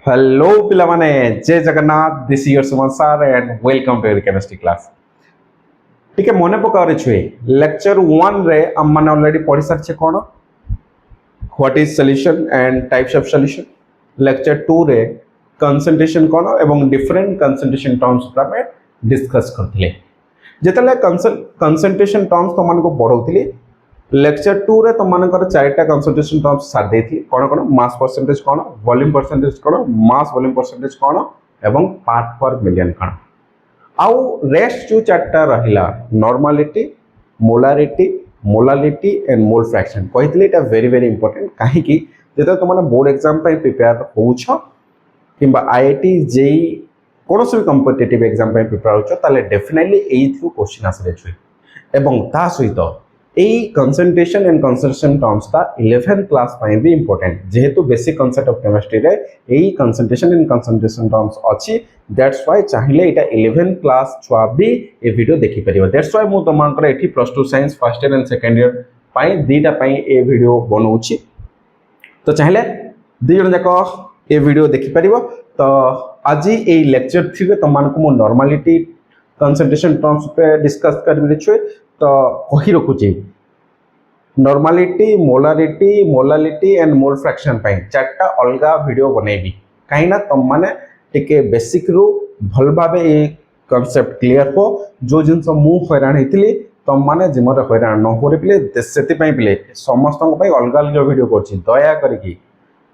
Hello पिला माने जय Jagannath this your Suman sir and welcome to your chemistry class टिके मने पकारे छुए लेक्चर 1 रे हम माने ऑलरेडी पढ़ी सारछे कोन what is solution and types of solution lecture 2 रे कंसंट्रेशन कोन एवं डिफरेंट कंसंट्रेशन टर्म्स पर में डिस्कस करथिले जेतले कंसंट्रेशन टर्म्स तो मन को पढौथिले लेक्चर 2 रे तुम मानकर चारटा कंसंट्रेशन टर्म्स साथ देथि कोन कोन मास परसेंटेज कोन वॉल्यूम परसेंटेज कोन मास वॉल्यूम परसेंटेज कोन एवं पार्ट पर मिलियन कोन आउ रेस्ट जो चारटा रहिला normality molarity and mole fraction कहितले एटा वेरी वेरी इंपोर्टेंट काहे कि जेते तुम माने बोर्ड एग्जाम पे प्रिपेयर होउछ किबा आईआईटी जेई कोनोसी कॉम्पिटिटिव एग्जाम पे प्रिपेयर होउछ ताले डेफिनेटली एई थ्रू क्वेश्चन आसरे छु एवं ता सहित कंसंट्रेशन एंड कंसंट्रेशन टर्म्स ता 11th क्लास पाए भी इंपोर्टेंट जेहेतु बेसिक कांसेप्ट ऑफ केमिस्ट्री रे एई कंसंट्रेशन एंड कंसंट्रेशन टर्म्स अछि दैट्स व्हाई चाहिले एटा 11th क्लास छुआ भी ए वीडियो देखि परिबो दैट्स व्हाई मु तमांकर एठी plus 2 science first year and second year पाए दीटा पाए ए वीडियो बनौछि तो चाहिले दी जन जाको ए वीडियो देखि परिबो तो आज ए लेक्चर 3 रे तमानको मु नॉर्मलिटी कंसंट्रेशन टर्म्स पे डिस्कस करबे छु तो कही रखुची normality molarity and mole fraction पाई चारटा अलगा वीडियो बनेबी कहीं ना तुम माने टिके बेसिक रु भल भाबे ए कांसेप्ट क्लियर हो जो जिनस मु हैरान हेतिली तुम माने जिमर हैरान न होरे पिले सेति पई पिले समस्त को पई अलगा अलगा वीडियो करछि दया करके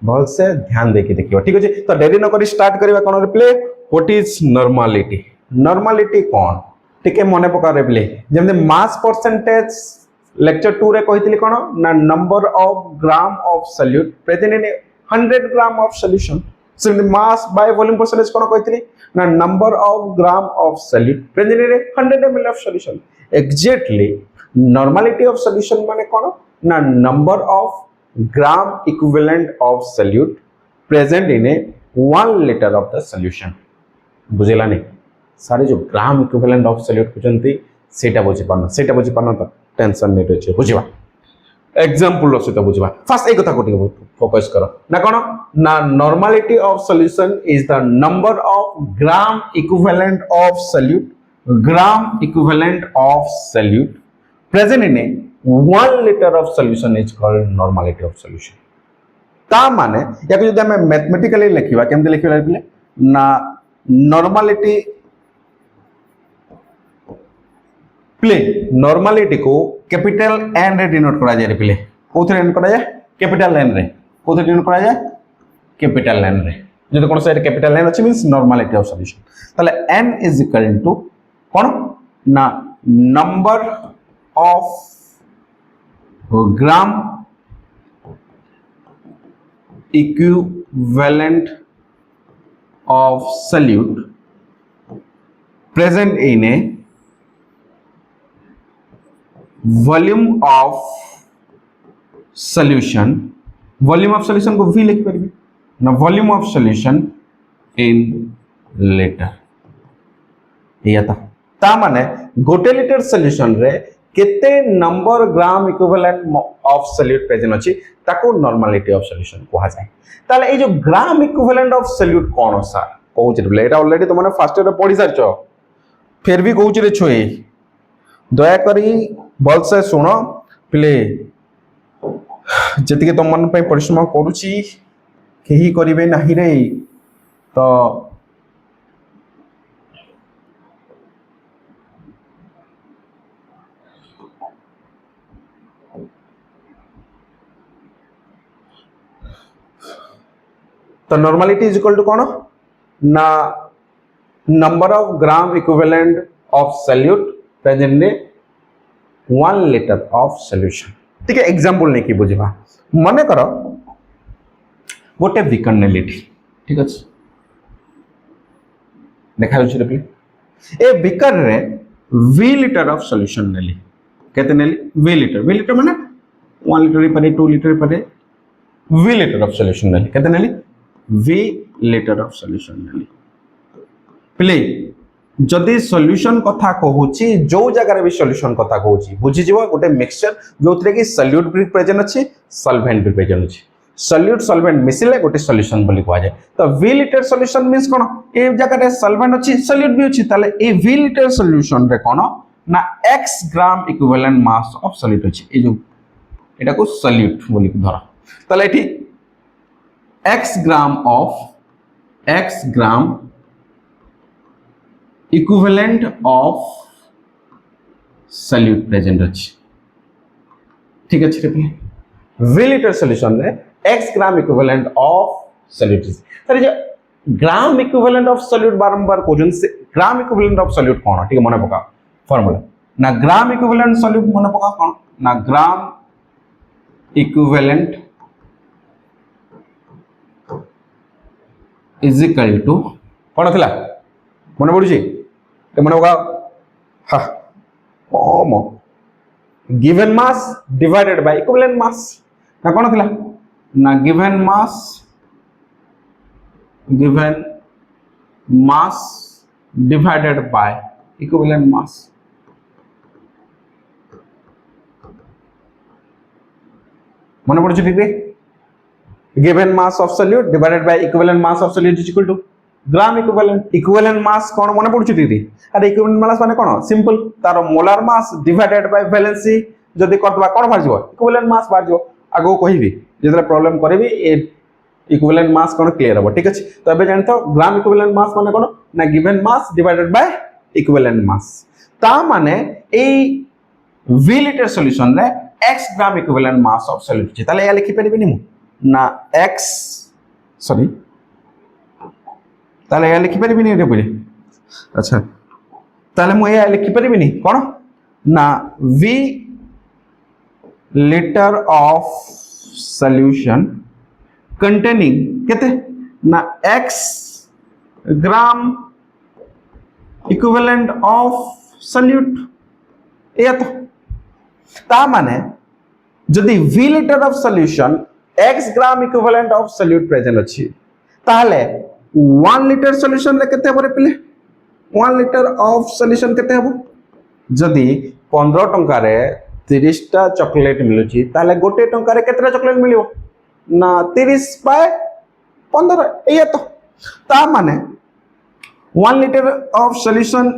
भल से ध्यान देके देखियो ठीक अछि तो देरी न करी स्टार्ट करबा कोन रे पिले व्हाट इज नॉर्मलिटी कोन टिके मने पका रे पिले जेमते मास परसेंटेज लेक्चर 2 रे कहितली कोन ना number of gram of solute present in 100 gram of solution so mass by volume percentage कोन कहितली ना number of gram of solute present in 100 ml of solution exactly normality of solution माने कोन ना number of gram equivalent of solute present in 1 litre of the solution बुझिला नहीं सारे जो ग्राम इक्विवेलेंट ऑफ सॉल्यूट कुचंती सेटा बुझि पाना तो टेंशन नहीं रही बुझा एग्जांपल सहित बुझा फास्ट एक कथा को फोकस करो ना कौन ना normality of solution is the number of gram equivalent of solute present in 1 litre of solution is called normality of solution ता माने या जदि हम मैथमेटिकली लिखिबा केमते लिखिबा पिले ना नॉर्मलिटी प्ले नॉर्मलिटी को कैपिटल एन रे डिनोट करा जाय रे प्ले कोथे डिनोट करा जाय कैपिटल एन रे कोथे डिनोट करा जाय कैपिटल एन रे जदि कोन साइड कैपिटल एन अछि मींस नॉर्मलिटी ऑफ सॉल्यूशन ताले n इज इक्वल टू कोन ना number of gram equivalent of solute present in A volume of solution को v लिख परिबे ना volume of solution in litre या ता माने गोटे लीटर सॉल्यूशन रे केते number gram equivalent of solute present अछि ताको नॉर्मलिटी ऑफ सॉल्यूशन कहा जाय ताले ए जो gram equivalent of solute cone sir कहू छै बोले एटा ऑलरेडी तो माने फर्स्ट ईयर पढी सारछो फिर भी कहू छै छोए दया करी भल से सुन पिले जति के तुम मन पे परिश्रम करूची केही करिवे नाही रे तो नॉर्मलिटी इज इक्वल टू कौन ना number of gram equivalent of solute present in 1 litre of solution ठीक है एग्जांपल नहीं कि बुझबा मने करो गोटे बीकर नेली ठीक अछि देखा छै रे ए बीकर रे v लीटर ऑफ सॉल्यूशन नेली केते नेली v लीटर माने 1 लीटर पर 2 लीटर पर v लीटर ऑफ सॉल्यूशन नेली केते नेली v लीटर ऑफ सॉल्यूशन नेली प्ले जदि सॉल्यूशन कथा कहूची जो जगह भी सॉल्यूशन कथा कहूची बुझी जीव गोटे मिक्सचर जो थरे कि सॉल्यूट भी प्रेजेंट अछि सॉल्वेंट भी प्रेजेंट अछि सल्यूट सॉल्वेंट मिसिले गोटे सॉल्यूशन बोली कह जाए तो V लिटर सॉल्यूशन मींस कोन ए जगह रे सॉल्वेंट अछि सल्यूट भी अछि ताले ए V लिटर सॉल्यूशन रे कोन ना x gram equivalent mass of solute अछि ए जो एटा को सल्यूट बोली धर ताले एठी x gram equivalent of solute present अछि ठीक अछि रे V लिटर सॉल्यूशन रे x gram equivalent of solute sir J gram equivalent of solute बारंबार कोजन से ग्राम इक्विवेलेंट ऑफ सॉल्यूट कोन ठीक मने पका फार्मूला ना ग्राम इक्विवेलेंट सॉल्यूट मने पका कोन ना gram equivalent is equal to कोन थिला मने पडुची ते मने पका हा ओम given mass divided by equivalent mass ना कोन थिला ना given mass divided by equivalent mass मने पड़छ ठीक रे given mass of solute divided by equivalent mass of solute is equal to gram equivalent mass कोन मने पड़छ ठीक रे अरे इक्विवेलेंट मास माने कोन सिंपल तार molar mass divided by valency जदी करदबा कोन बाहर जबो इक्विवेलेंट मास बाहर जबो आगो कहिबी जेतरा प्रॉब्लम करबी ए इक्विवेलेंट मास कोन क्लियर हो ठीक अछि तो एबे जानतो ग्राम इक्विवेलेंट मास माने कोन ना given mass divided by equivalent मास ता माने ए V लिटर सॉल्यूशन रे x gram equivalent mass of solute छै ताले या लिखि परिबिनी मु ना x सॉरी ताले या लिखि परिबिनी रे बोले अच्छा ताले मु या लिखि परिबिनी कोन ना V liter of solution containing केते ना x gram equivalent of solute या तो ता माने जदि V liter of solution x gram equivalent of solute present अछि ताले 1 liter solution रे केते हबो रे पिले 1 liter of solution केते हबो जदि 15 टंका रे 30 टा चॉकलेट मिलुची ताले गोटे टंका रे केतरा चॉकलेट मिलियो ना 30 बाय 15 एया तो ता माने 1 liter of solution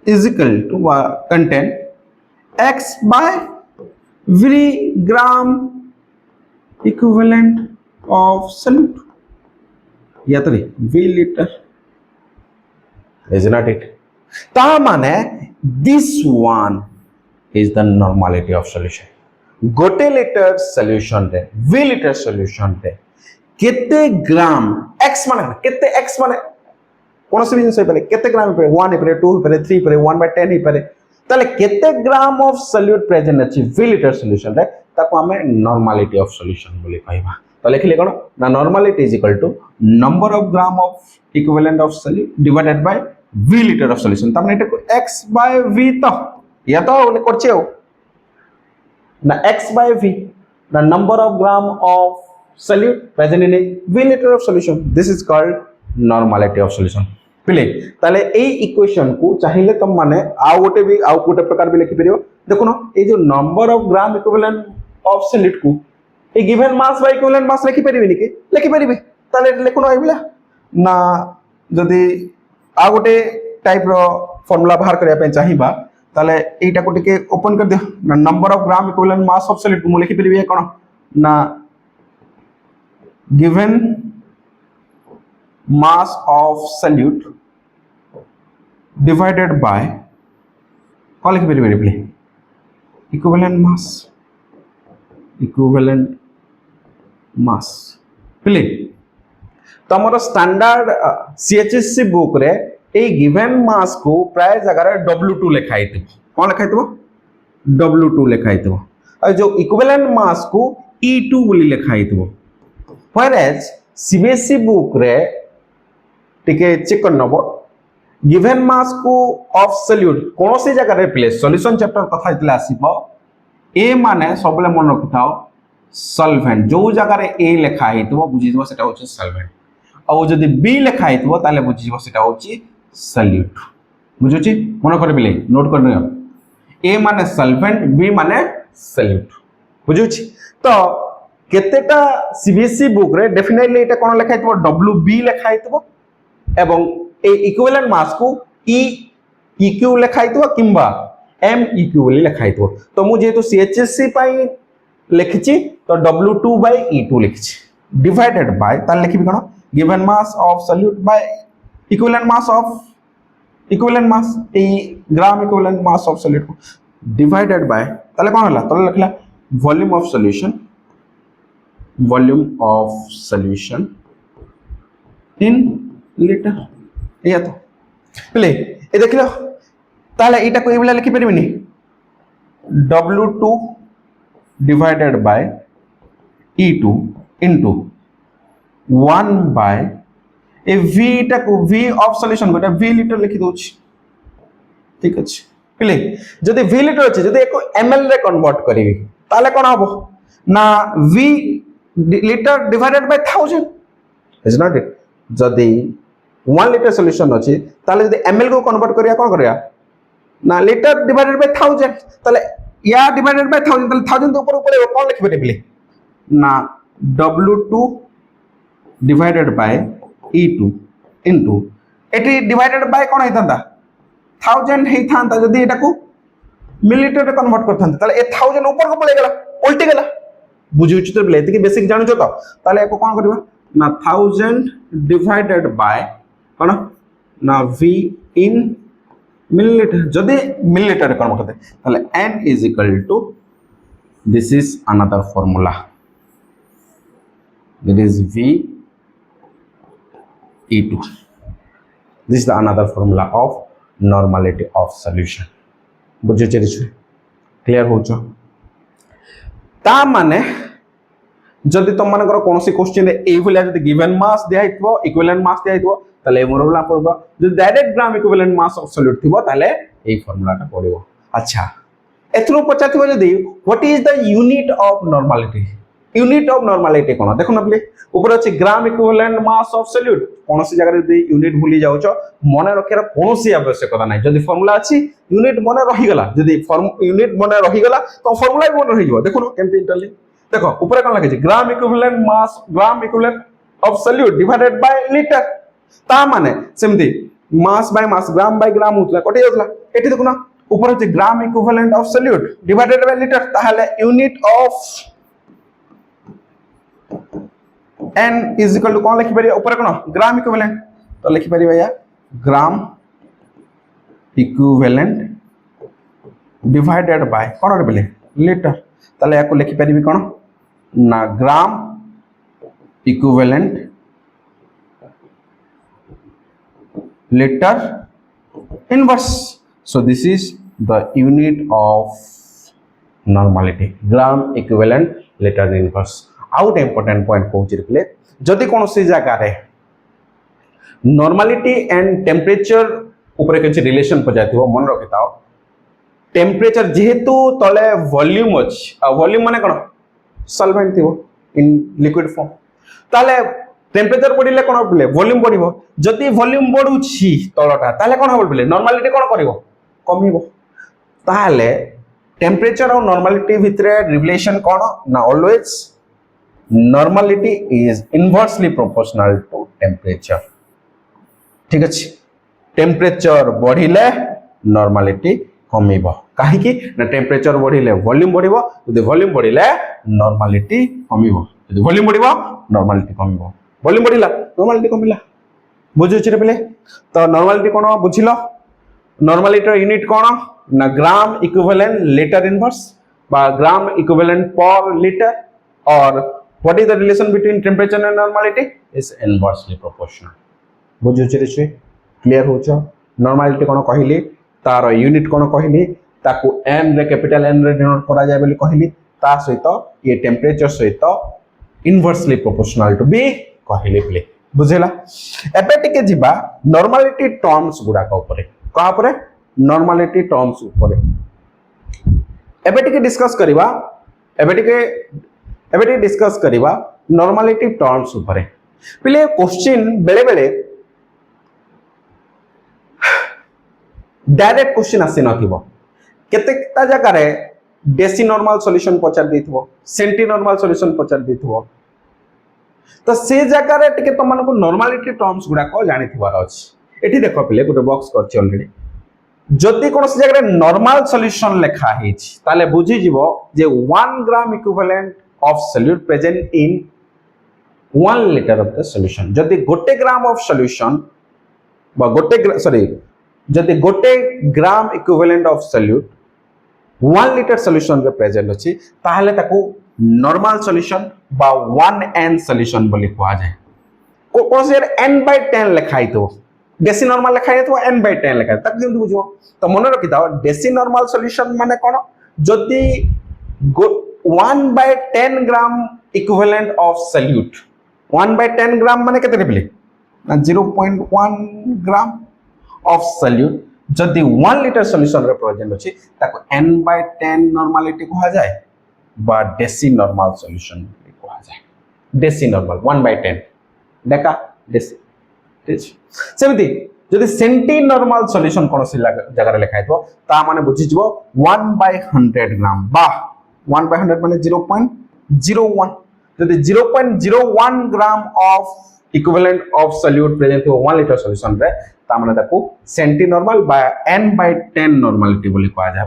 is equal to contain x by v gram equivalent of solute या तो v liter is not it ता माने this one is the normality of solution गोटे लिटर सॉल्यूशन रे V लिटर सॉल्यूशन रे केते ग्राम x माने केते x माने कोन से जिंस पे केते ग्राम पे 1 पे 2 पे 3 पे 1/10 पे ताले केते ग्राम ऑफ सॉल्यूट प्रेजेंट अछि V लिटर सॉल्यूशन रे ताको हमें नॉर्मलिटी ऑफ सॉल्यूशन बोली कहबा तो लिखले कोन ना normality is equal to number of gram of equivalent of solute divided by V litre of solution तमने एटा x by v तो या तो ओने करछे हो ना x by v the number of gram of solute present in a V liter of solution this is called normality of solution पिले ताले ए इक्वेशन को चाहिए तुम माने आ गोटे प्रकार भी लिखि परियो देखो ना ए जो number of gram equivalent of solute को ए given mass by equivalent mass लिखि परिबे निके लिखि परिबे ताले लिखो ना एबिला ना जदी आ गोटे टाइप रो फार्मूला बाहर करिया पे चाहिबा ताले एटा को टिके ओपन कर दे ना number of gram equivalent mass of solute को लिखि परिबे कोन ना given mass of solute divided by कौन लिखि परिबे रिप्ले equivalent mass पिले तमरो स्टैंडर्ड CHSC बुक रे ए गिवन मास को प्राय जगह रे W2 लिखाई थी कौन लिखाई थी W2 लिखाई थी और जो इक्विवेलेंट मास को E2 बोली लिखाई थी whereas CBSE बुक रे टिके चेक कर नबो गिवन मास को ऑफ सॉल्यूट कोन से जगह रे प्लेस सॉल्यूशन चैप्टर कथा इतला आसीबो ए माने सबले मन रखिताओ सॉल्वेंट जो जगह रे ए लिखा हितबो बुझि जबो सेटा होचे सॉल्वेंट और जदि बी लिखा हितबो ताले बुझि जबो सेटा होचे सॉल्यूट बुझुची मन कर बिले नोट कर नियो ए माने सॉल्वेंट बी माने सॉल्यूट बुझुची तो केतेटा सीबीएसई बुक रे डेफिनेटली एटा कोन लिखा हितबो डब्ल्यूबी लिखा हितबो एवं ए इक्विवेलेंट मास को ई इक्यू लिखा हितबो किंबा एम इक्यू बोली लिखा हितबो तो मु जेतु सीएचएससी पाई लिखिछि तो W2 by E2 लिखिछि divided by ता लिखिबि कोन given mass of solute by equivalent mass ए gram equivalent mass of solute divided by ताले कोन हला तो लिखला volume of solution in litre या तो पले ए देखिलो ताले एटा को एबला लिखि परिबिनी W2 divided by E2 into 1 by A V टा को V ऑफ सॉल्यूशन गोटा V लीटर लिखि दोछि ठीक अछि पले जदि V लीटर अछि जदि एको ml रे कन्वर्ट करिवि ताले कोन हबो ना V litre divided by 1000 is not it जदि 1 लीटर सॉल्यूशन अछि ताले जदि ml को कन्वर्ट करिया कोन करिया ना लीटर डिवाइडेड बाय 1000 ताले या डिवाइडेड बाय 1000 ताले 1000 ऊपर ऊपर कोन लिखि परिबिले ना W2 divided by E2 into एटी डिवाइडेड बाय कोन हेतंता 1000 हेथांता जदि एटा को मिलीलीटर रे कन्वर्ट करथांता ताले ए 1000 ऊपर को पळे गेला उल्टी गेला बुझि उचित बिले एति बेसिक जानि छ तो ताले एको कोन करबा ना 1000 डिवाइडेड बाय कोन ना V इन मिलीलीटर जदि मिलीलीटर रे कन्वर्ट करते ताले n is equal to this is another formula that is V E2 this is the another formula of normality of solution बुझे चलिए क्लियर हो छ ता माने जदि तुम मानकर कोनोसी क्वेश्चन रे ए भलिया जदि गिवन मास दिया हितबो इक्विवेलेंट मास दिया हितबो ताले ए फॉर्मूला पड़बो जदि direct gram equivalent mass of solute थिबो ताले ए फॉर्मूलाटा पड़िबो अच्छा एथरो पचाथिबो जदि what is the unit of normality कोन देखो नबले ऊपर अछि gram equivalent mass of solute कोनोसी जगह रे यूनिट भूली जाउ छ मने रखेर कोनोसी आवश्यकता नै जदि फार्मूला अछि यूनिट मने रहि गेला जदि यूनिट मने रहि गेला तो फार्मूला भी मने रहि जबो देखो केमति इंटरलिंक देखो ऊपर कोन लागे ग्राम equivalent of solute divided by litre ता माने सेमति mass by mass gram bye ग्राम उतला कटि जाउतला एठी देखो ना ऊपर अछि gram equivalent of solute divided by litre ताहाले unit of n is equal to कौन लिखि परिया ऊपर कोन ग्राम इक्विवेलेंट तो लिखि परिया या ग्राम इक्विवेलेंट डिवाइडेड बाय कोन रे बोले लीटर ताले याको लिखि परिबी कोन ना gram equivalent litre inverse so this is the unit of normality gram equivalent litre inverse out important point पहुंची रखले जदि कोनोसी जगह रे नॉर्मालिटी एंड टेम्परेचर ऊपर किछ रिलेशन प जाथिबो मन रखिताओ टेम्परेचर जेहेतु तले वॉल्यूम अछि आ वॉल्यूम माने कोन सॉल्वेंट थिबो इन लिक्विड फॉर्म ताले टेम्परेचर बढ़िले कोन बोले वॉल्यूम बढ़िबो जदि वॉल्यूम बढ़ुछि तलटा ताले कोन होबो बोले नॉर्मालिटी कोन करिवो कमिबो ताले टेम्परेचर और नॉर्मालिटी भितरे रिलेशन कोन ना always normality is inversely proportional to temperature ठीक अछि टेम्परेचर बढ़िले नॉर्मालिटी कमिबो काहे कि ना टेम्परेचर बढ़िले वॉल्यूम बढ़िबो यदि वॉल्यूम बढ़िले नॉर्मालिटी कमिबो यदि वॉल्यूम बढ़िबो नॉर्मालिटी कमिबो वॉल्यूम बढ़िला नॉर्मालिटी कमिला बुझु छिरे पले तो नॉर्मालिटी कोन बुझिलो नॉर्मालिटी यूनिट कोन ना ग्राम इक्विवेलेंट लीटर इनवर्स बा ग्राम इक्विवेलेंट पर लीटर और what is the relation between temperature and normality is inversely proportional बुझु छिरे क्लियर हो छ नॉर्मालिटी कोन कहिली तार यूनिट कोन कहिली ताकू n रे कैपिटल n रे डिनोट करा जाय बोली कहिली ता सहित ये टेम्परेचर सहित इनवर्सली प्रोपोर्शनल टू बी कहिली प्ले बुझेला एबे टिके जिबा नॉर्मालिटी टर्म्स गुडा का ऊपर का ऊपर नॉर्मालिटी टर्म्स ऊपर एबे टिके डिस्कस करिबा एबे डिस्कस करिबा नॉर्मालिटी टर्म्स ऊपर पहिले क्वेश्चन बेले बेले डायरेक्ट क्वेश्चन आसी नथिबो केतेटा जगह रे डेसी नॉर्मल सॉल्यूशन पचार देथिबो सेंटी नॉर्मल सॉल्यूशन पचार देथिबो तो से जगह रे टिके तमन को नॉर्मलिटी टर्म्स गुडा को जानि थिबार अछि एठी देखो पिले गोटे बॉक्स करछि ऑलरेडी जदि कोन से जगह रे नॉर्मल सॉल्यूशन लिखा हेछि ताले बुझी जिवो जे 1 ग्राम equivalent of solute present in 1 litre of the solution जदि गोटे ग्राम ऑफ सॉल्यूशन बा गोटे सॉरी जदि गोटे ग्राम equivalent of solute 1 litre solution रे प्रेजेंट अछि ताहले ताको नॉर्मल सॉल्यूशन बा 1n सॉल्यूशन बोली कहा जाय कोन से n/10 लिखाई तो डेसी नॉर्मल लिखाई तो n/10 लिखाई तक केमति बुझो तो मन रखि दाओ डेसी नॉर्मल सॉल्यूशन माने कोन जदि 1/10 ग्राम इक्विवेलेंट ऑफ सॉल्यूट 1/10 ग्राम माने केते पिले 0.1 ग्राम ऑफ सॉल्यूट जदि 1 लीटर सॉल्यूशन रे प्रेजेंट अछि ताको n/10 नॉर्मलिटी कहा जाय बा डेसी नॉर्मल सॉल्यूशन कहा जाय डेसी नॉर्मल 1/10 देखा डेसी ठीक सेमति जदि सेंटी नॉर्मल सॉल्यूशन कोन से जगह रे लिखाय तो ता माने बुझि जबो 1/100 ग्राम बा 1/100 माने 0.01 जदि 0.01 ग्राम of equivalent of solute present हो 1 लीटर सॉल्यूशन रे ता माने ताको सेंटी नॉर्मल बा n/10 नॉर्मलिटी बोली कहा जाय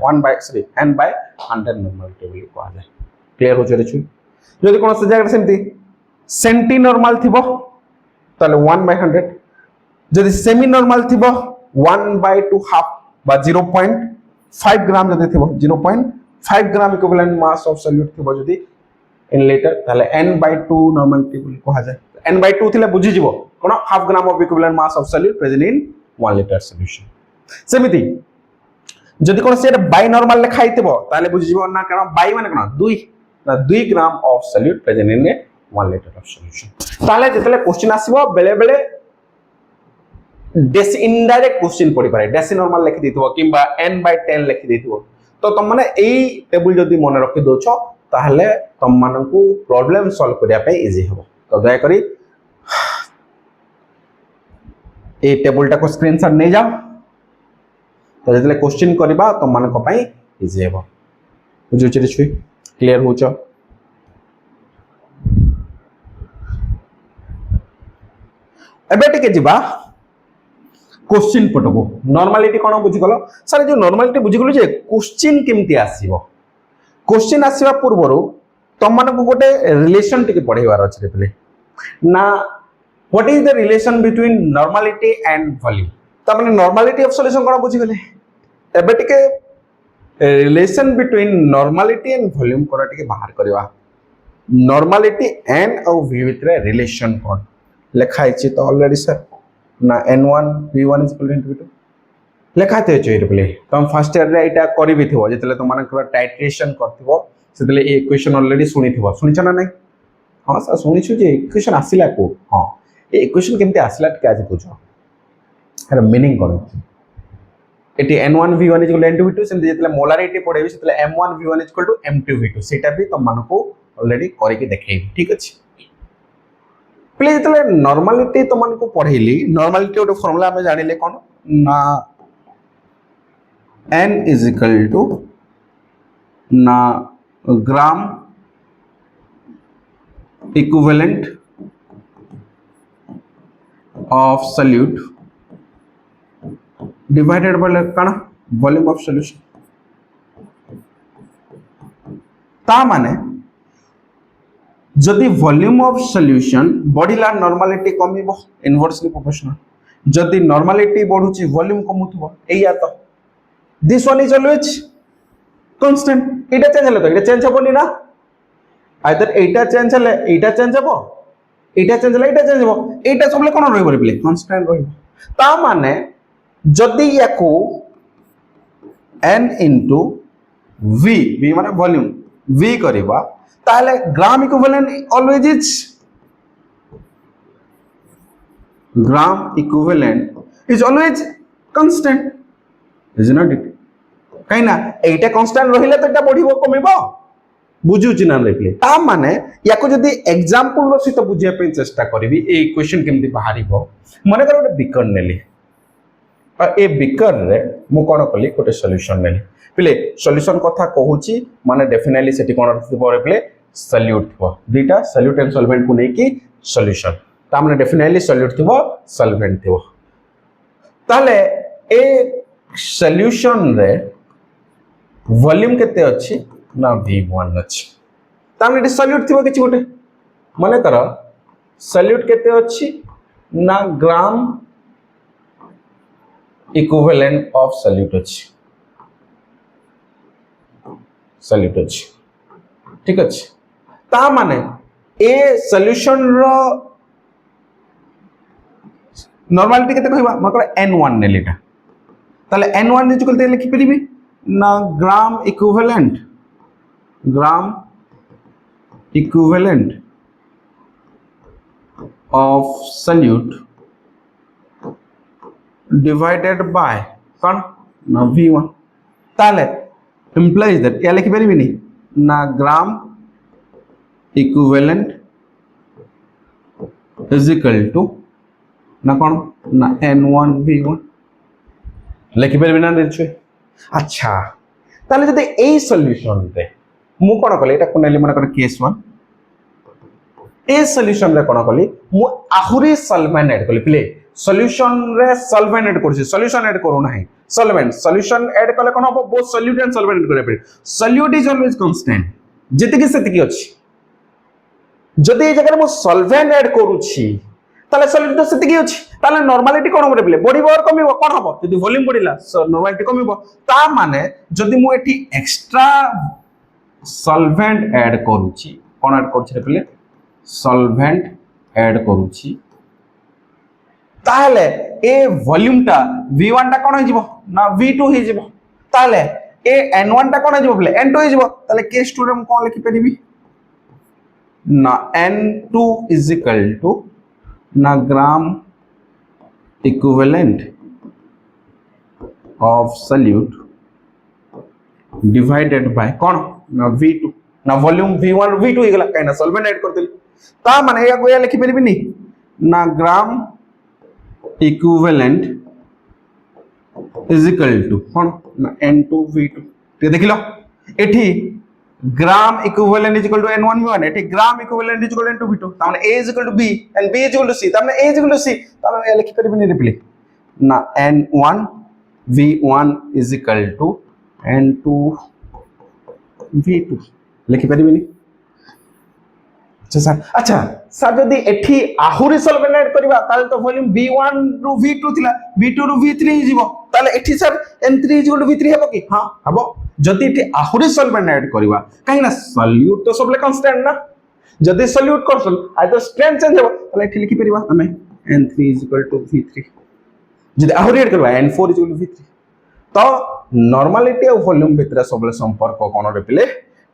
n/100 नॉर्मलिटी बोली कहा जाय क्लियर हो जरे छु जदि कोन से जगह सेमति सेंटी नॉर्मल थिबो ताले 1/100 जदि सेमी नॉर्मल थिबो 1/2 हाफ बा 0.5 ग्राम जदि थिबो 0.5 gram equivalent mass of solute थिबो जदि इन लीटर ताले n/2 नॉर्मलिटी बोली कहा जाय n/2 थिले बुझि जिवो कोन half gram of equivalent mass of solute present in 1 litre solution सेमिति जदि कोन से बाय नॉर्मल लिखाई थिबो ताले बुझि जिवो ना कोन बाय माने कोन 2 ग्राम of solute present in 1 litre of solution ताले जेतले क्वेश्चन आसीबो बेले बेले डेसी इनडायरेक्ट क्वेश्चन पड़ी पारे डेसी नॉर्मल लिखि दिथिबो किबा n/10 लिखि दिथिबो तो तुम माने एई टेबल जदि मन रखि दोछो ताहले तुम मानकू प्रॉब्लम सॉल्व करिया पे इजी हबो तो दया करी ए टेबल टा को स्क्रीनशॉट नै जाओ तो जेतले क्वेश्चन करबा तुम मानको पई इजी हबो बुझु चरि छु क्लियर हो छ एबे टिके जिबा क्वेश्चन पटको नॉर्मलिटी कोन बुझि गलो सर जो नॉर्मलिटी बुझि गलो जे क्वेश्चन केमति आसीबो क्वेश्चन आसीबा पूर्वरो तुम मानको गोटे रिलेशन टिके पढेबार अछि रे ना what is the relation between normality and volume त माने नॉर्मलिटी ऑफ सॉल्यूशन कोन बुझि गले एबे टिके relation between normality and volume कोन टिके बाहर करबा नॉर्मलिटी एंड और v भितरे रिलेशन कोन लिखाइ छी तो ऑलरेडी सर ना n1 v1 = v2 लेखाते छै रे तुम फर्स्ट ईयर रे एटा करबी थिबो जेतले तुम माने टाइट्रेशन करथिबो सेतले ए इक्वेशन ऑलरेडी सुनिथिबो सुनिछ ना नै हां सर सुनिछु जे इक्वेशन आसिला को हां ए इक्वेशन केमते आसिला टिके आज बुझो एकर मीनिंग कोन एटी n1 v1 = n2 v2 same जेतले मोलारिटी पढेबी सेतले m1 v1 = m2 v2 सेटा भी तुम मानको ऑलरेडी करके देखेबी ठीक अछि प्लीज जेतले नॉर्मलिटी तुम मानको पढेली नॉर्मलिटी ओटे फार्मूला हम जानिले कोन ना n = ना gram equivalent of solute divided by कण वॉल्यूम ऑफ सॉल्यूशन ता माने जदि वॉल्यूम ऑफ सॉल्यूशन बढ़िला नॉर्मलिटी कमिबो इनवर्सली प्रोपोर्शनल जदि नॉर्मलिटी बढ़ुची वॉल्यूम कमुथबो एया तो this one is always constant एटा चेंज हले तो एटा चेंज होबनी ना आइदर एटा चेंज हले एटा चेंज हबो एटा चेंज हले एटा चेंज हबो एटा सबले कोन रहइबो रे प्ले कांस्टेंट रहइबो ता माने जदि याको n into v माने वॉल्यूम v करबा ताले gram equivalent always is gram equivalent is always constant is not it कहिना एटा कांस्टेंट रहिले तो एटा बढ़िबो कमिबो बुझुची ना लेखले ता माने याको जदी एग्जांपल रो सहित बुझिया पे चेष्टा करबी ए इक्वेशन केमति बाहरिबो माने कर ओटे बिकर नेली और ए बिकर रे मु कोन कली ओटे सॉल्यूशन नेली पिले सॉल्यूशन कथा कहूची माने डेफिनेटली सेठी कोन थिबो रे पिले सॉल्यूट थिबो दुईटा सॉल्यूट एंड सॉल्वेंट को नै कि सॉल्यूशन ता माने डेफिनेटली सॉल्यूट थिबो सॉल्वेंट थिबो ताले ए सॉल्यूशन रे वॉल्यूम केते अछि ना v1 अछि ता माने सॉल्यूट थिबो किछि गोटे माने कर सॉल्यूट केते अछि ना ग्राम इक्विवेलेंट ऑफ सॉल्यूट अछि सॉल्यूट अछि ठीक अछि ता माने ए सॉल्यूशन रो नॉर्मलिटी केते कहबा मकर n1 नेलिटा ताले n1 इक्वल ते लिखि परिबी ना gram equivalent of solute divided by कौन ना v1 ताले implies that क्या लिखि परिबी नि ना gram equivalent is equal to ना कौन ना n1 v1 लिखि परिबी ना निश्चय अच्छा ताले जदि ए सॉल्यूशन रे मु कोन कले एटा कोन ले मन कर केस 1 ए सॉल्यूशन रे कोन कली मु आहुरी सॉल्वेंट ऐड कली प्ले सॉल्यूशन रे सॉल्वेंट ऐड करछि सॉल्यूशन ऐड करू नाही सॉल्वेंट सॉल्यूशन ऐड कले कोन हो both solute and solvent add करे पड़े सॉल्यूट इज ऑलवेज कांस्टेंट जति कि सेति कि अछि जदि ए जगह मु सॉल्वेंट ऐड करूछि ताले सॉल्यूट तो सेति कि अछि ताले नॉर्मलिटी कोन करे प्ले बॉडी पावर कमिबो कोन हबो जदि वॉल्यूम बढ़िला नॉर्मलिटी कमिबो ता माने जदि मु एठी एक्स्ट्रा सॉल्वेंट ऐड करूछि कोन ऐड करछि प्ले सॉल्वेंट ऐड करूची ताले ए वॉल्यूम टा v1 टा कोन हिजिबो ना v2 हिजिबो ताले ए n1 टा कोन हिजिबो बोले n2 हिजिबो ताले केस 2 रे हम कोन लिखि परिबी ना n2 इज इक्वल टू ना gram equivalent of solute divided by कोन ना v2 ना वॉल्यूम v1 v2 हिगला काइना सॉल्वेंट ऐड कर देली ता माने या गोया लिखि परिबी नि ना gram equivalent is equal to कोन ना n2 v2 ते देखिलो एठी gram equivalent is equal to n1 v1 एठी gram equivalent is equal to v2 ता माने a is equal to b and b is equal to c ता माने a is equal to c ता माने या लिखि परिबी नि रिप्ले ना n1 v1 is equal to n2 v2 लिखि परिबी नि अच्छा सर जदि एठी आहुरी सॉल्वेंट ऐड करबा ताले तो वॉल्यूम v1 रु v2 थिला v2 रु v3 हिजिबो ताले एठी sir n3 equal to v3 हेबो कि हां हबो जदि एठी आहुरी सॉल्वेंट ऐड करबा काहे ना सॉल्यूट तो सबले कांस्टेंट ना जदि सॉल्यूट करसन आइ तो स्ट्रेंथ चेंज हेबो ताले एठी लिखि परिबा हमें n3 इक्वल टू v3 जदि आहुरी ऐड करबा n4 इक्वल टू v3 तो नॉर्मलिटी और वॉल्यूम भितर सबले संपर्क कोन रे पिले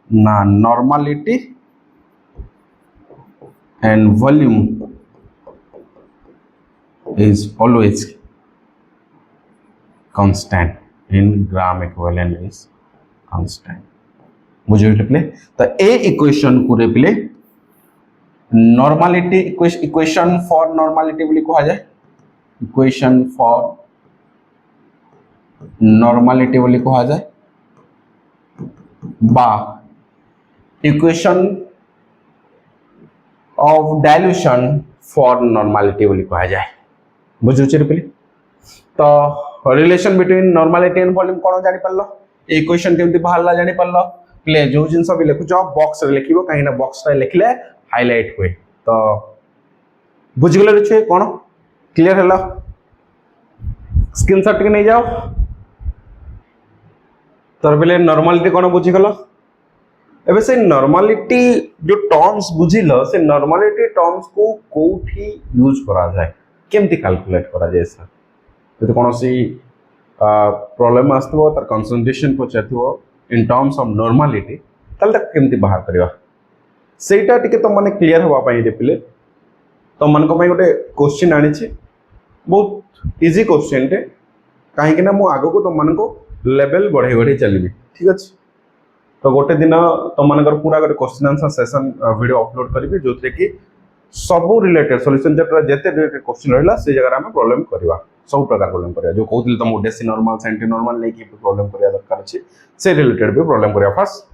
ना normality and volume is always constant in gram equivalent is constant मुझे रिप्ले तो ए इक्वेशन को replay normality equation for normality बोली कहा जाए इक्वेशन फॉर नॉर्मलिटी बोली कहा जाए बा equation of dilution for normality बोली कहा जाए बुझुचे रे पहले तो relation between normality and volume कोन जानि पल्लो इक्वेशन केमति बाहरला जानि पल्लो प्ले जो जिंस भी लिखु जो बॉक्स रे लिखिबो काहे ना बॉक्स रे लिखले हाईलाइट होय तो बुझ गेलो रे छे कोन क्लियर हला स्क्रीनशॉट के नहीं जाओ तो पहले नॉर्मलिटी कोन बुझि गेलो एबे से नॉर्मलिटी जो टर्म्स बुझिलो से नॉर्मलिटी टर्म्स को कोठी यूज करा जाए केमति कैलकुलेट करा जाए सर तो कोनोसी प्रॉब्लम आस्तबो तर कंसंट्रेशन पचरथिबो इन टर्म्स ऑफ नॉर्मलिटी तल तक केमति बाहर करबा सेटा टिके तो माने क्लियर होबा पई रे पिले तो मन को पई गोटे क्वेश्चन आनी छी बहुत इजी क्वेश्चन टे काहे कि ना मु आगो को तो मन को लेवल बढ़े बढ़े चलबी ठीक अछि तो गोटे दिन तुम मानकर पूरा गोटे question answer session video upload करी जो थे कि सब रिलेटेड सॉल्यूशन चैप्टर जेते रिलेटेड क्वेश्चन रहला से जगह हम प्रॉब्लम करबा सब प्रकार प्रॉब्लम करिया जो कहउतले तुम डेसी नॉर्मल सेंटी नॉर्मल नै कि प्रॉब्लम करिया दरकार अछि से रिलेटेड भी प्रॉब्लम करिया फर्स्ट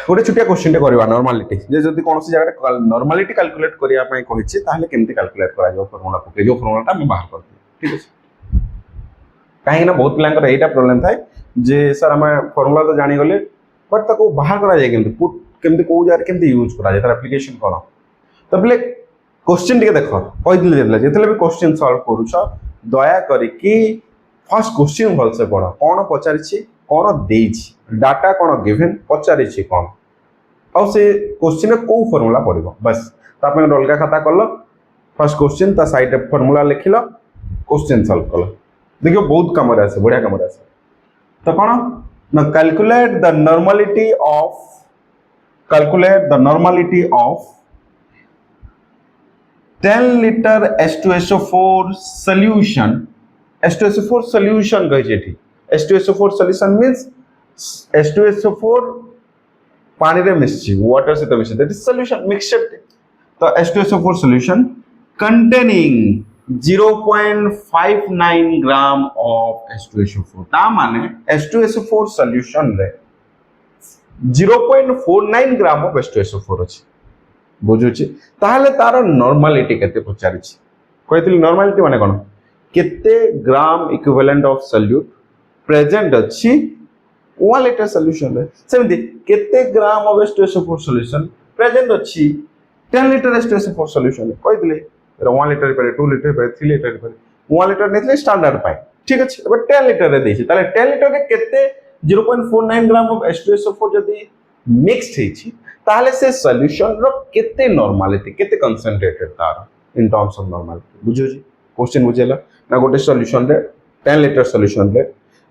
गोटे छोटिया क्वेश्चन टे करवा नॉर्मलिटी जे जदी कोनोसी जगह नॉर्मलिटी कैलकुलेट करिया पई कहिछि ताहले केमति कैलकुलेट करा जो फार्मूला पके जो फार्मूला ता मैं बाहर करते ठीक अछि काहे ना बहुत पिलांकर एटा प्रॉब्लम थाए जे सर हमें फार्मूला तो जानि गले बट ताको बाहर करा जाय केमति पुट केमति को जगह केमति यूज करा जाय तार एप्लीकेशन कोन तो पले क्वेश्चन टिके देखो कहि दिले जेतले जेतले भी क्वेश्चन सॉल्व करूछ दया करी कि फर्स्ट क्वेश्चन भल से पढ कोन पचारिछि कोन देइछि डाटा कोन गिवन पचारिछि कोन और से क्वेश्चन को फार्मूला पड़िबो बस तापे अलगा खाता करलो फर्स्ट क्वेश्चन ता साइड रे फार्मूला लिखिलो क्वेश्चन सॉल्व करलो देखियो बहुत काम रे आसे बढ़िया काम रे आसे तो कोन ना calculate the normality of 10 liter H2SO4 solution H2SO4 solution कहि जेठी H2SO4 solution means H2SO4 पानी रे मिक्सची वाटर से तो mix that is solution mixture तो H2SO4 solution containing 0.59 gram of H2SO4 ता माने H2SO4 solution रे 0.49 ग्राम ऑफ H2SO4 अछि बुझुछि ताहले तार नॉर्मलिटी केते पचारिछि कहितली नॉर्मलिटी माने कोन केते ग्राम इक्विवेलेंट ऑफ सॉल्यूट प्रेजेंट अछि 1 liter solution रे सेमति केते gram of H2SO4 solution present अछि 10 liter H2SO4 solution कहितली 1 liter पर 2 liter पर 3 liter पर 1 liter नेतले स्टैंडर्ड पाए ठीक अछि अब 10 liter रे देछि ताले 10 liter रे केते 0.49 ग्राम ऑफ H2SO4 जदी मिक्स्ड हेछि ताहले से सॉल्यूशन रो केते नॉर्मलिटी केते कंसंट्रेटेड तार इन टर्म्स ऑफ नॉर्मलिटी बुझियो जी क्वेश्चन बुझेला ना गोटे सॉल्यूशन रे 10 liter सॉल्यूशन रे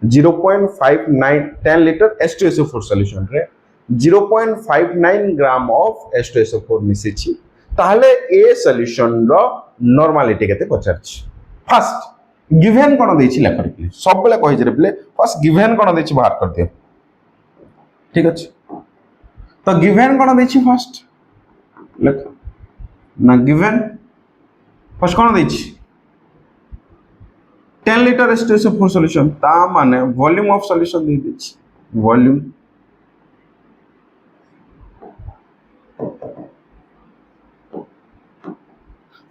0.59 10 liter H2SO4 सॉल्यूशन रे 0.59 ग्राम ऑफ H2SO4 मिसिछि ताहले ए सॉल्यूशन रो नॉर्मलिटी केते पचारछि फर्स्ट गिवन कोन देछि लेखर प्लीज सब बेले कहि जे प्ले फर्स्ट गिवन कोन देछि बाहर कर दियो ठीक अछि तो गिवन कोन देछि फर्स्ट लेख ना गिवन फर्स्ट कोन देछि 10 liter H2SO4 solution ता माने वॉल्यूम ऑफ सॉल्यूशन दे देछि वॉल्यूम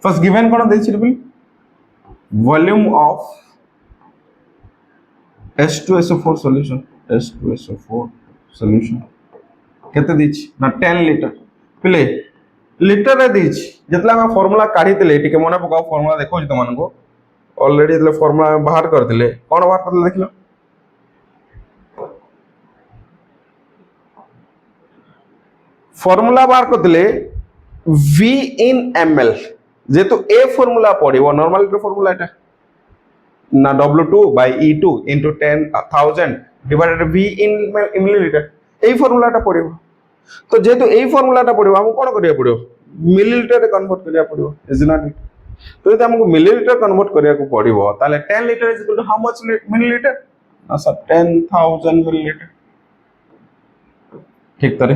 फर्स्ट गिवन कोन देछि रे वॉल्यूम ऑफ H2SO4 solution केते देछि ना 10 liter पिले लिटर रे देछि जतला हम फार्मूला काढी देले टिके मने पकाओ फार्मूला देखो जे तमन को ऑलरेडी इतले फार्मूला बाहर कर दिले कोन बाहर कर देखलो फार्मूला बाहर कर दिले V in ml जेतु ए फार्मूला पड़िबो नॉर्मलिटी फार्मूला एटा ना W2 by E2 into 10,000 divided V in milliliter ए फार्मूलाटा पड़िबो तो जेतु ए फार्मूलाटा पड़िबो हम कोन करिया पड़िबो मिलीलीटर रे कन्वर्ट करिया पड़िबो इज नॉट इट तो यदि हमको मिलीलीटर कन्वर्ट करिया को पड़िबो ताले 10 liter is equal to how much millilitre ना सर 10,000 मिलीलीटर ठीक तरे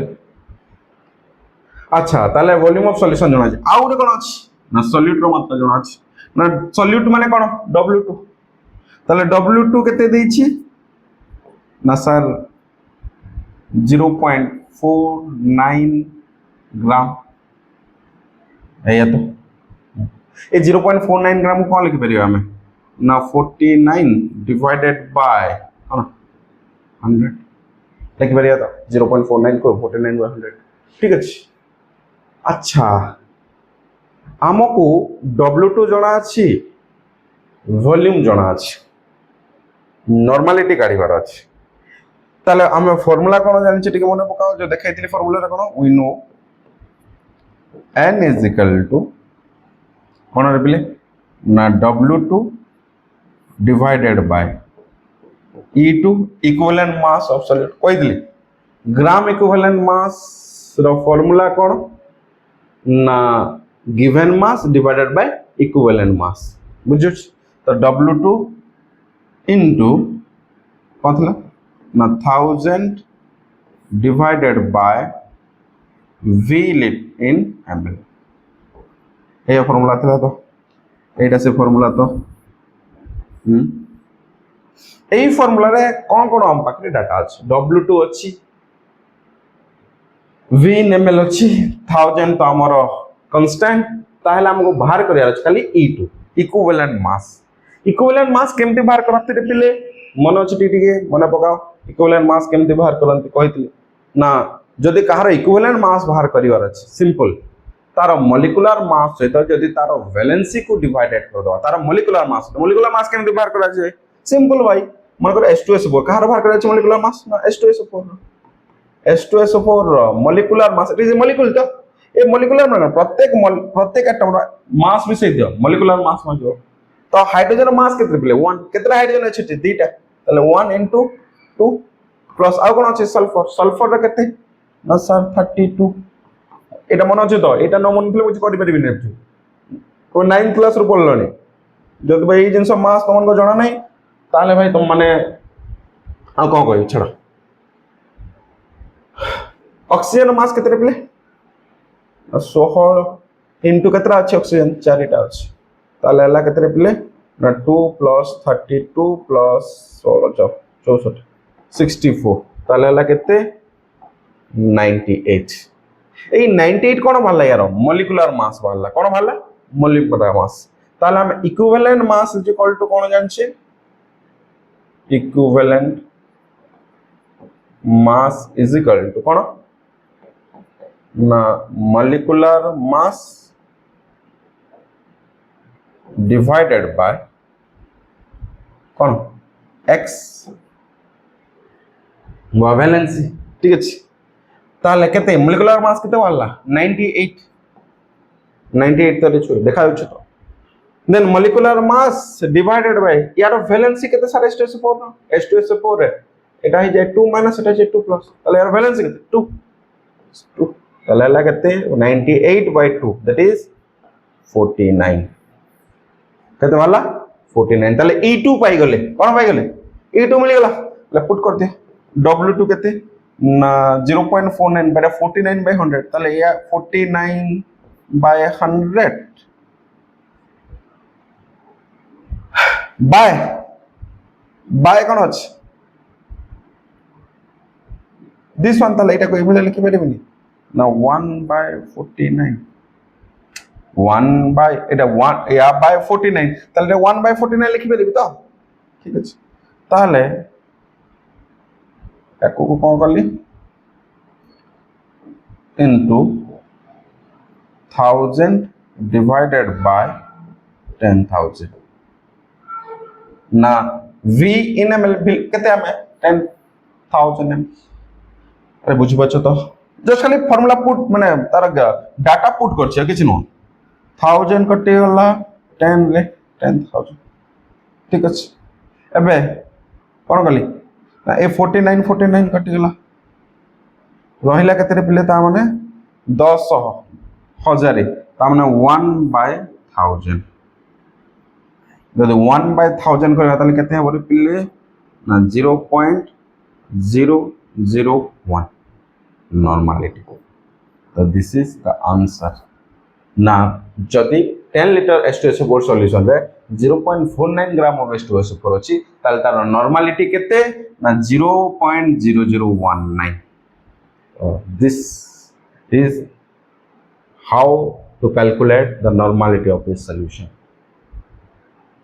अच्छा ताले वॉल्यूम ऑफ सॉल्यूशन जणा छै आ उडे कोन अछि ना सॉल्यूट रो मात्रा जणा अछि ना सॉल्यूट माने कोन W2 ताले W2 केते देइ छी ना सर 0.49 ग्राम तो ए 0.49 ग्राम को लिखि परियो हमें ना 49 डिवाइडेड बाय 100 लिखि परियो तो 0.49 को 49 बाय 100 ठीक अछि अच्छा हमको W2 जणा अछि वॉल्यूम जणा अछि नॉर्मलिटी काढिबार अछि ताले हम फार्मूला कोन जानि छै टिके मने पकाओ जो देखाइतिले फार्मूला रे कोन we know n is equal to कोन रे पिले ना W2 divided by E2 equivalent mass of solid कोइ दिले ग्राम इक्विवेलेंट मास रो फार्मूला कोन ना given mass divided by equivalent mass बुझछ तो W2 into कोन थला ना 1000 divided by V lit in ml ये फार्मूला थला तो এইটা সে ফর্মুলা তো এই ফর্মুলারে কোন কোন আম পাখে ডাটা আছে W2 ଅଛି V in ml ଅଛି 1000 তো আমার কনস্ট্যান্ট তাহলে আমাকে বাহার করিয়ার আছে খালি E2 ইকুইভ্যালেন্ট মাস কেমতি বাহার করতে রে পিলে মনে আছে টিকে মনে পকাও ইকুইভ্যালেন্ট মাস কেমতি বাহার করতে কইতলি না যদি কাহার ইকুইভ্যালেন্ট মাস বাহার করিবার আছে সিম্পল तार मॉलिक्यूलर मास सहित जदि तार वैलेंसी को डिवाइडेड कर दो तार मॉलिक्यूलर मास केमति बाहर करा जाय सिंपल भाई मन कर H2SO4 कहार बाहर करा जाय मॉलिक्यूलर मास ना H2SO4 molecular mass it is a molecule तो ए मॉलिक्यूलर ना प्रत्येक एटम मास मिसै दियो मॉलिक्यूलर मास में जो तो हाइड्रोजन मास केते प्ले 1 केतरा हाइड्रोजन अछि दीटा तले 1 into 2 प्लस आ कोन अछि सल्फर रे केते ना सर 32 এটা মনে আছে তো এটা ন মনে থিলে কিছু করি পারিবি না তো 9th ক্লাস ରୁ পড়লনি যদি ভাই এই জিনিস মাস তোমাকে জনা নাই তাহলে ভাই তোম মানে আর কোন কই ছড়া অক্সিজেন মাস কেতে প্লে 16 ইনটু কেতরা আছে অক্সিজেন 4 টা আছে তাহলে এলা কেতে প্লে না 2 প্লাস 32 প্লাস 16 64 64 তাহলে এলা কেতে 98 এই 98 কোন ভালো यार মলিকুলার মাস ভালো কোন ভালো মলিকুলার মাস তাহলে আমি equivalent mass is equal to কোন জানছি equivalent mass is equal to কোন না মলিকুলার মাস ডিভাইডেড বাই কোন x ভ্যালেন্সি ঠিক আছে তাহলে কেতে মলিকুলার মাস কেতে বাড়লা 98 তো দেখো দেখা যাচ্ছে তো then molecular mass divided by ইয়ার ভ্যালেন্সি কেতে স্যার H2SO4 না H2SO4 রে এটা হই যায় 2 মাইনাস এটা হচ্ছে 2 প্লাস তাহলে ইয়ার ভ্যালেন্সি কেতে 2 তাহলে এলা কেতে 98 বাই 2 দ্যাট ইজ 49 কেতে বাড়লা 49 তাহলে E2 পাই গলে কোন পাই গলে E2 মিলি গলা তাহলে পুট করতে W2 কেতে ना 0.49 बेटा 49 by 100 তাহলে ইয়া 49 by 100 বাই কোন আছে দিস ওয়ান তাহলে এটা কই বলে লিখে পারবি না 1 by 49 1 by এটা 1 ইয়া by 49 তাহলে এটা 1 by 49 লিখে পারবি তো ঠিক আছে তাহলে একো কোন করলি into 1000 divided by 10000 ना v in ml केते हमें 10000 m अरे बुझि पाछो तो जस्ट खाली फार्मूला पुट माने तार डाटा पुट करछ किछ न 1000 कटे गला 10 ले 10000 ठीक अछि एबे कोन कली ए 49 कटि गला रहिला केते पिले ता माने 10,000 ता माने 1 by 1000 जदि 1 by 1000 करबा ताले केते हबो पिले ना 0.001 नॉर्मलिटी तो दिस इज द आंसर ना जदि 10 लीटर H2SO4 सॉल्यूशन रे 0.49 ग्राम ऑफ H2SO4 अछि ताले तार नॉर्मलिटी केते ना 0.0019 this is how to calculate the normality of this solution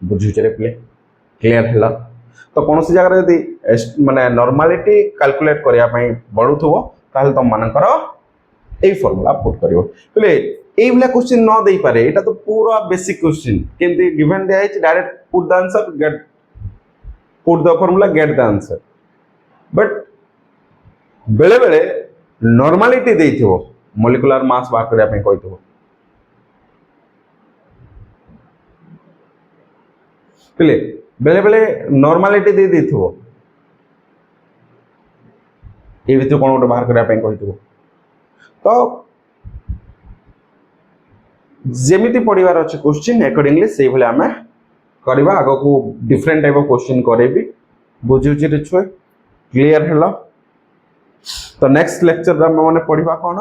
बुझुचरे प्ले क्लियर हला तो कौन सी जगह यदि माने नॉर्मलिटी कैलकुलेट करिया पई बडुथबो ताहले तुम मानकर ए फॉर्मूला पुट करियो तले ए वाला क्वेश्चन न देई पारे एटा तो पूरा बेसिक क्वेश्चन केंति गिवन दे है direct put the answer get put the formula get the answer but बेले बेले नॉर्मलिटी देइथिबो मॉलिक्यूलर मास बार करिया पई कहिथिबो पले बेले बेले नॉर्मलिटी दे देथिबो ए भितर कोन गोटे बाहर करिया पई कहिथिबो तो जेमिति पढिबार अछि क्वेश्चन अकॉर्डिंगली सेही भले हमें करबा आगो को डिफरेंट टाइप ऑफ क्वेश्चन करेबी बुझुछि रे छुए क्लियर हला तो नेक्स्ट लेक्चर रा माने पढिबा कोन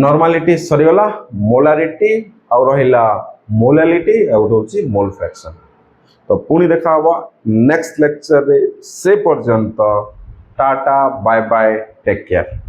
नॉर्मलिटी सरीगला मोलारिटी और रहिला मोलालिटी आ गोटे हूँ मोल फ्रैक्शन। तो पुणी देखा हवा नेक्स्ट लेक्चर रे, से पर्यंत tata bye bye take care.